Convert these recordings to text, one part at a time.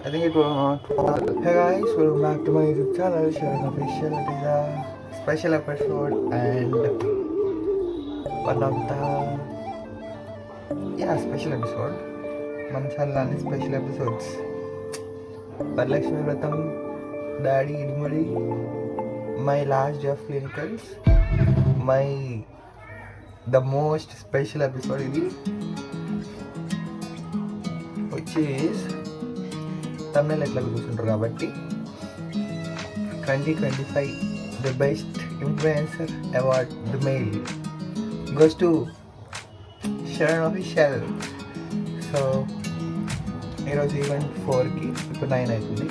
I think it will not fall. Hey guys, welcome back to my YouTube channel, Sharon Official. It is a special episode and one of the special episode. Manchalan special episodes. Varalakshmi Vratam, Daddy Idmudi, my last day of clinicals, the most special episode ఇది, which is తమిళ ఎట్లా కూర్చుంటారు కాబట్టి 2025 the best influencer award the male goes to Sharan official. So ఈరోజు event 4కి, ఇప్పుడు 9 అవుతుంది.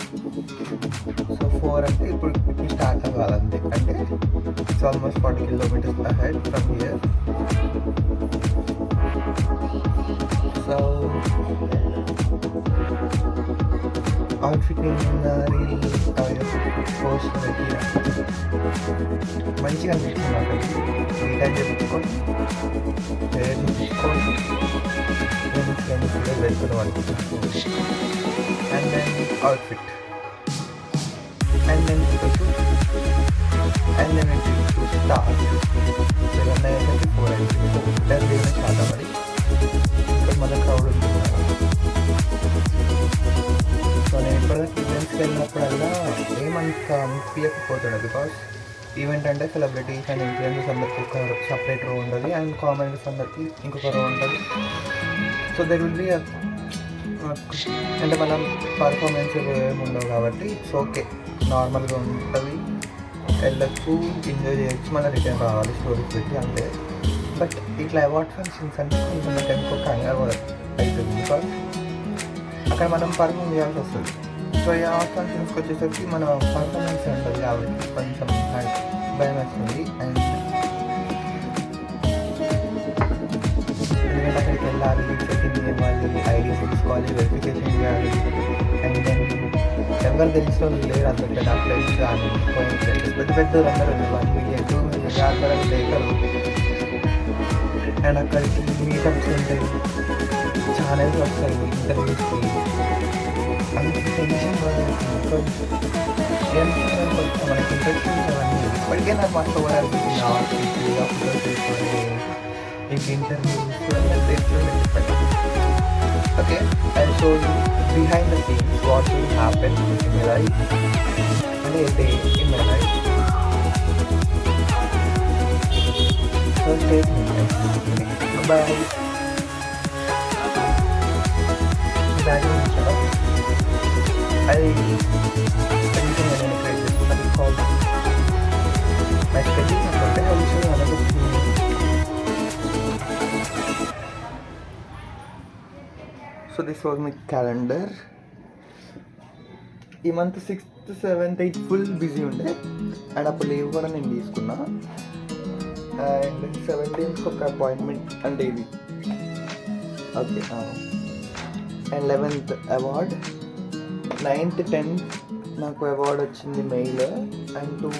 So 4 అంటే ఇప్పుడు స్టార్ట్ అవ్వాలంతే, అంటే it's almost 40 kilometers ahead from here. So outfit reel post మంచిగా అనిపించింది నాకు. డీటెయిల్ చెప్పుకొని పేరు చూపించుకొని కూడా వెళ్తున్నాం అనుకుంటున్నాను. And then outfit and then photoshoot and then start 4 అయింది. స్టార్ట్ అవ్వాలి. ఇక్కడ మళ్ళీ క్రౌడ్ ఉంటుంది. సో నేను ఇప్పటిదాకా ఈవెంట్స్కి వెళ్ళినప్పుడల్లా ఏమంత అనిపించకపోతుండే, బికాస్ ఈవెంట్ అంటే సెలబ్రిటీస్ అండ్ ఇన్ఫ్లుయెన్సర్స్ అందరికీ ఒక సపరేట్ రో ఉంటుంది అండ్ కామెంటర్స్ అందరికీ ఇంకొక రో ఉంటుంది. సో దెర్ విల్ బి అంటే మనం పర్ఫార్మెన్స్ ఏమి ఉండవు కాబట్టి ఇట్స్ ఓకే, నార్మల్గా ఉంటుంది, వెళ్ళచ్చు, ఎంజాయ్ చేయొచ్చు, మళ్ళీ రిటర్న్ రావాలి స్టోరీస్ పెట్టి అంతే. బట్ ఇట్లా అవార్డ్ ఫంక్షన్స్ అంటే కొంచెం ఎక్కువ కంగారు అవుతుంది, బికాస్ అక్కడ మనం పర్ఫామ్ చేయాల్సి వస్తుంది. సో ఈ అవార్డ్ ఫంక్షన్స్కి వచ్చేసరికి మన పర్ఫార్మెన్స్ ఉంటుంది కాబట్టి కొంచెం భయం వస్తుంది. అండ్ ఎందుకంటే అక్కడికి వెళ్ళాలి, చెకింగ్ ఇవ్వాలి, ఐడీస్ తీసుకోవాలి, వెరిఫికేషన్ చేయాలి. అండ్ దెన్ ఎవరు తెలిసిన వాళ్ళు లేరు, అందరికీ నా ఫ్రెండ్స్ కానీ ఫ్రెండ్స్ పెద్ద పెద్ద అందరూ 1 million 2 million అందరూ లేఖలు. అండ్ అక్కడికి మీటప్స్ ఉంటాయి, ఛానల్స్ వస్తాయి, ఇంటర్వ్యూస్కి. అంత టెన్షన్ మనకి ఇంట్రెస్టింగ్ అవన్నీ. ఇప్పటికే నాకు మస్తు ఓవర్ అనిపించింది ఫోటోస్ తీసుకొని ఇంక ఇంటర్వ్యూస్ చెప్పండి. Okay, and so behind the scenes what will happen in my life, అంటే day in my life. So stay tuned. Bye. అది anything and any crazy, but it's called my spending and also another thing. So this was my calendar. ఈ month 6th 7th 8th full busy ఉండే, and అప్పుడు leave కూడా నేను తీసుకున్నా. And 17th ఒక appointment అంటే ఇది okay. And 11th award, 9th 10th నాకు అవార్డ్ వచ్చింది మెయిల్. అండ్ 2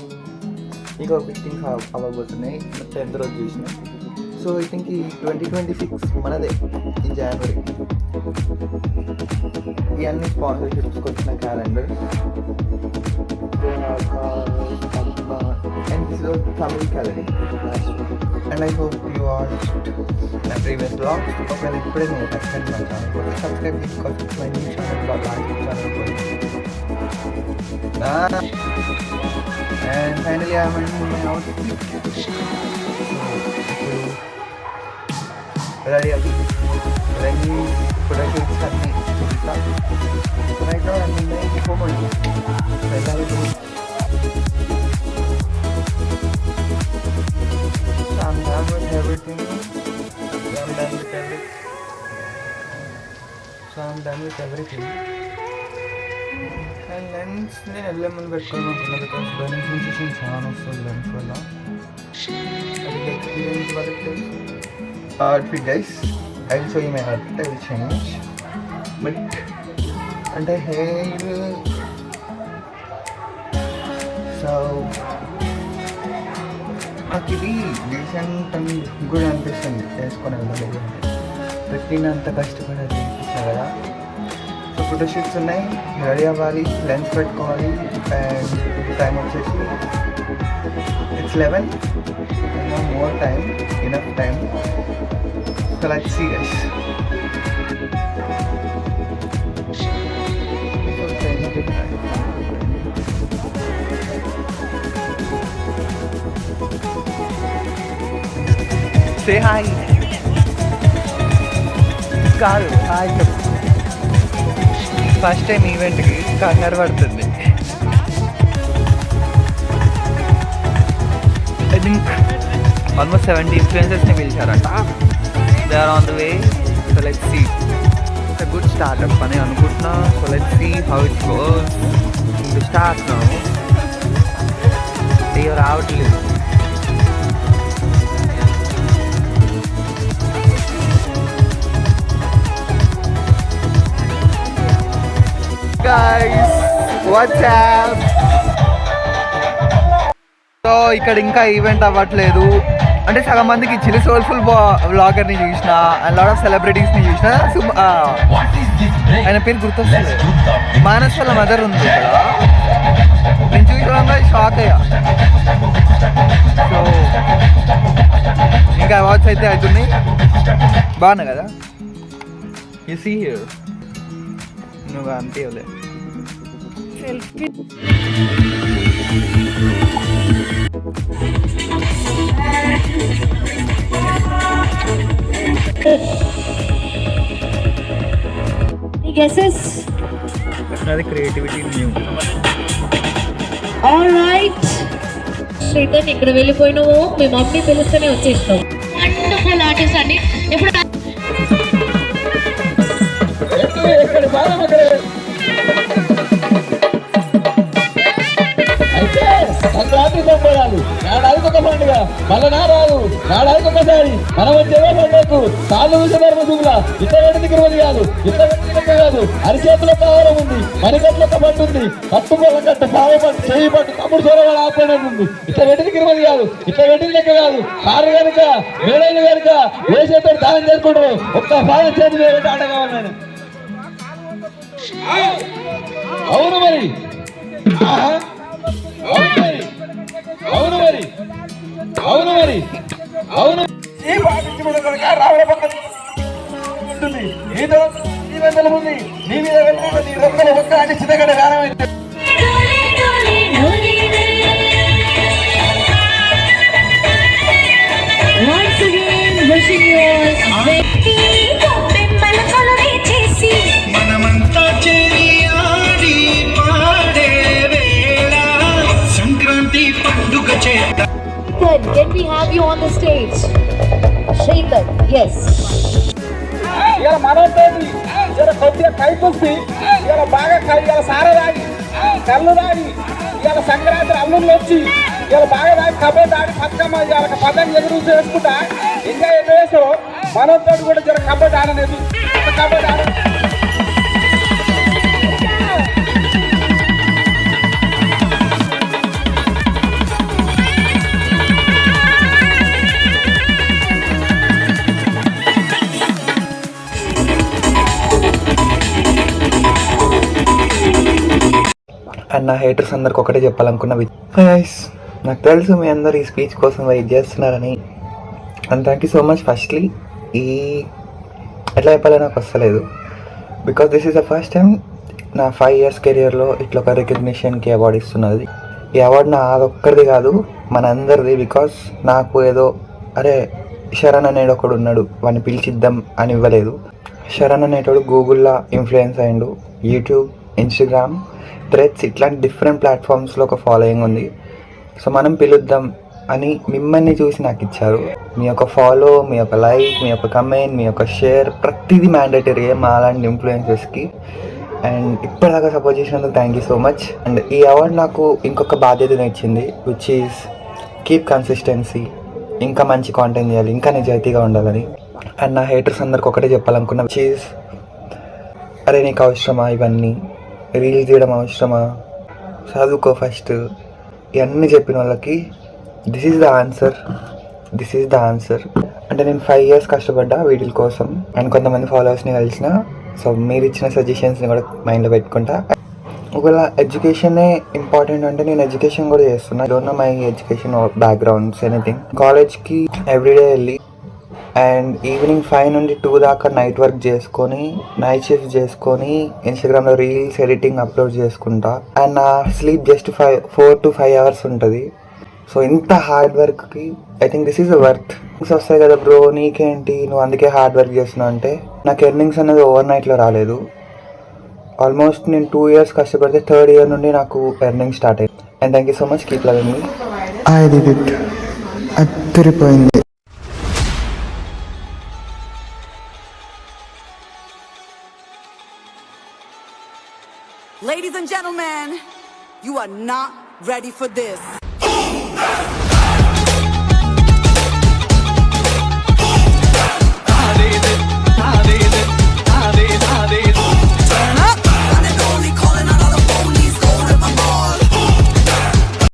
ఇంకా ఫిట్టింగ్స్ అవ్వబోతున్నాయి 10th రోజు చూసిన. సో ఐ థింక్ ఈ 2026 మనదే ఈ జనవరి. ఇవన్నీ స్పాన్సర్షిప్స్కి వచ్చిన calendar. And this was Tamil calendar. And I hope you watched my previous blogs. ఒకవేళ ఇప్పుడే నేను సబ్స్క్రైబ్ నా ఛానల్ కూడా సబ్స్క్రైబ్ చేసుకోవచ్చు. My new channel blog channel కూడా. And finally I am in my outfit. Ready అవి రెడీ ఫోటోషూట్స్ అన్నీ చూపిస్తాం. Right now I am in home only. So I'm done with everything. I'm done with everything. And lens నేను వెళ్ళే ముందు పెట్టుకొని ఉంటున్నాను, because burning sensation చాలా వస్తుంది లెన్స్ వల్ల. అది ఎక్స్పీరియన్స్ వరకు. Outfit guys, I will show you my outfit. I will change but అంటే హెయిర్. సో నాకు ఇది డీసెంట్ అండ్ గుడ్ అనిపిస్తుంది వేసుకొని వెళ్ళలేదు, అంటే పెట్టినంత కష్టపడి అది అనిపిస్తుంది కదా. సో ఫోటోషూట్స్ ఉన్నాయి, రెడీ అవ్వాలి, లెన్స్ పెట్టుకోవాలి. అండ్ టైం వచ్చేసి it's 11. More time, enough time. So let's see guys. Say hi. కాదు హాయ్ చెప్పు. ఫస్ట్ టైం ఈవెంట్కి కంగారు పడుతుంది. ఐ థింక్ ఆల్మోస్ట్ 70 ఇన్ఫ్లుయెన్సర్స్ని పిలిచారంట. They are on the way. So let's see. It's a good startup అని అనుకుంటున్నా. So let's see how it goes. To start now. అయ్యో రావట్లేదు. Guys, what's up? సో ఇక్కడ ఇంకా ఈవెంట్ అవ్వట్లేదు. అంటే సగం మందికి ఇచ్చింది. సోల్ఫుల్ బ్లాగర్ని చూసిన, అండ్ లాట్ ఆఫ్ సెలబ్రిటీస్ని చూసిన. ఆయన పేరు గుర్తొస్తుంది. మానస్ వాళ్ళ మదర్ ఉంది ఇక్కడ. నేను చూసుకోవడంలో షాక్ అయ్యా. సో ఇంకా అవార్డ్స్ అయితే అవుతున్నాయి. బాగున్నా కదా. You see here. నువ్వు అనిపించలే. అది క్రియేటివిటీ న్యూ. ఆల్రైట్ శ్రీధర్, ఇక్కడ వెళ్ళిపోయినావు. మీ మమ్మీ పిలుస్తూనే వచ్చేస్తావు. వండర్ఫుల్ ఆర్టిస్ట్ అండి. ఇప్పుడు సంక్రాంతి సంబరాలు నాడాదికి ఒక పండుగ, మళ్ళా రాదు నాడాదికి ఒకసారి. మనం వచ్చేవో పండుగకు కాళ్ళు ఊసేదారు చూపులా. ఇట్లా వెంటనే తిరుమతి కాదు, ఇట్లా వెంటనే కాదు. అరిచేతుల కావడం ఉంది, మణికట్ల ఒక పట్టు ఉంది, కట్టుకోల కట్ట పావ పట్టు, చెయ్యి పట్టు, తమ్ముడు సోరవాడు ఆపడం ఉంది. ఇట్లా వెంటనే తిరుమతి కాదు, ఇట్లా వెంటనే లెక్క కాదు. కారు కనుక మేడలు కనుక వేసేతో దానం చేసుకుంటారు. ఒక్క పాదం చేతి వేరే ఆట కావాలి నేను. అవును మరి, అవును మరి, అవును మరి, అవును మరి, అవును. ఈ పాటించుకుంటే కనుక రావణ పక్కన ఉంటుంది. నీతో నీ వెంటలు ఉంది, నీ మీద వెళ్ళిన నీ రొక్కల ఒక్క అంటే చిన్నగడ గానమైతే. once again wishing you all మనమంతా చేయాలి పాడే వేళ సంక్రాంతి పండుగ చేద్దాం. Can we have you on the stage? Shaitan, yes. ఇలా మనతోటి ఇలా కొద్దిగా కైకొచ్చి ఇలా బాగా ఇలా సారా తాగి కళ్ళు తాగి ఇలా సంక్రాంతి అల్లుళ్ళు వచ్చి ఇలా బాగా తాగి కబడ్డీ ఆడి పక్కమ్మ ఇలా పదం ఎదురు చేసుకుంటా ఇంకా ఏం చేస్తారో మనతో కూడా జర కబడ్డీ ఆడలేదు. కబడ్డీ ఆడ అండ్ నా హేటర్స్ అందరికి ఒకటే చెప్పాలనుకున్న గైస్, నాకు తెలుసు మీ అందరు ఈ స్పీచ్ కోసం వెయిట్ చేస్తున్నారని. And thank you so much. Firstly ఈ ఎట్లా చెప్పాలో నాకు వస్తలేదు. Because this is the first time నా 5 years కెరియర్లో ఇట్లా ఒక రికగ్నిషన్కి అవార్డు ఇస్తున్నది. ఈ అవార్డు నా అదొక్కరిది కాదు, మనందరిది. బికాస్ నాకు ఏదో అరే శరణ్ అనేడు ఒకడు ఉన్నాడు వాడిని పిలిచిద్దాం అని ఇవ్వలేదు. శరణ్ అనేటోడు గూగుల్లో ఇన్ఫ్లుయెన్స్ అయ్యిండు, యూట్యూబ్, ఇన్స్టాగ్రామ్, థ్రెడ్స్ ఇట్లాంటి డిఫరెంట్ ప్లాట్ఫామ్స్లో ఒక ఫాలోయింగ్ ఉంది. సో మనం పిలుద్దాం అని మిమ్మల్ని చూసి నాకు ఇచ్చారు. మీ యొక్క ఫాలో, మీ యొక్క లైక్, మీ యొక్క కమెంట్, మీ యొక్క షేర్ ప్రతిదీ మ్యాండేటరీ మా అలాంటి ఇన్ఫ్లుయెన్సెస్కి. అండ్ ఇప్పటిదాకా సపోర్ట్ చేసినందుకు thank you so much. And ఈ అవార్డు నాకు ఇంకొక బాధ్యతను ఇచ్చింది, విచ్ ఈజ్ కీప్ కన్సిస్టెన్సీ. ఇంకా మంచి కాంటెంట్ చేయాలి, ఇంకా నిజాయితీగా ఉండాలని. అండ్ నా హేటర్స్ అందరికి ఒకటే చెప్పాలనుకున్నా, విచ్ ఈజ్ అరే నీకు అవసరమా ఇవన్నీ, రీల్స్ తీయడం అవసరమా, చదువుకో ఫస్ట్, ఇవన్నీ చెప్పిన వాళ్ళకి దిస్ ఈజ్ ద ఆన్సర్. అంటే నేను 5 years కష్టపడ్డా వీడియోల కోసం. అండ్ కొంతమంది ఫాలోవర్స్ని కలిసిన. సో మీరు ఇచ్చిన సజెషన్స్ని కూడా మైండ్లో పెట్టుకుంటా. ఒకవేళ ఎడ్యుకేషనే ఇంపార్టెంట్ అంటే నేను ఎడ్యుకేషన్ కూడా చేస్తున్నా. Don't know my education backgrounds anything. కాలేజ్కి ఎవ్రీడే వెళ్ళి అండ్ ఈవినింగ్ 5 నుండి 2 దాకా నైట్ వర్క్ చేసుకొని నైట్ షిఫ్ట్ చేసుకొని ఇన్స్టాగ్రామ్లో రీల్స్ ఎడిటింగ్ అప్లోడ్ చేసుకుంటా. అండ్ నా స్లీప్ జస్ట్ 4 to 5 hours ఉంటుంది. సో ఇంత హార్డ్ వర్క్కి I think this is a worth. వస్తాయి కదా బ్రో నీకేంటి నువ్వు అందుకే హార్డ్ వర్క్ చేస్తున్నావు అంటే, నాకు ఎర్నింగ్స్ అనేది ఓవర్ నైట్లో రాలేదు. ఆల్మోస్ట్ నేను 2 years కష్టపడితే 3rd year నుండి నాకు ఎర్నింగ్ స్టార్ట్ అయింది. And thank you so much, keep loving me. I did it. అదిరిపోయింది. Ladies and gentlemen, you are not ready for this.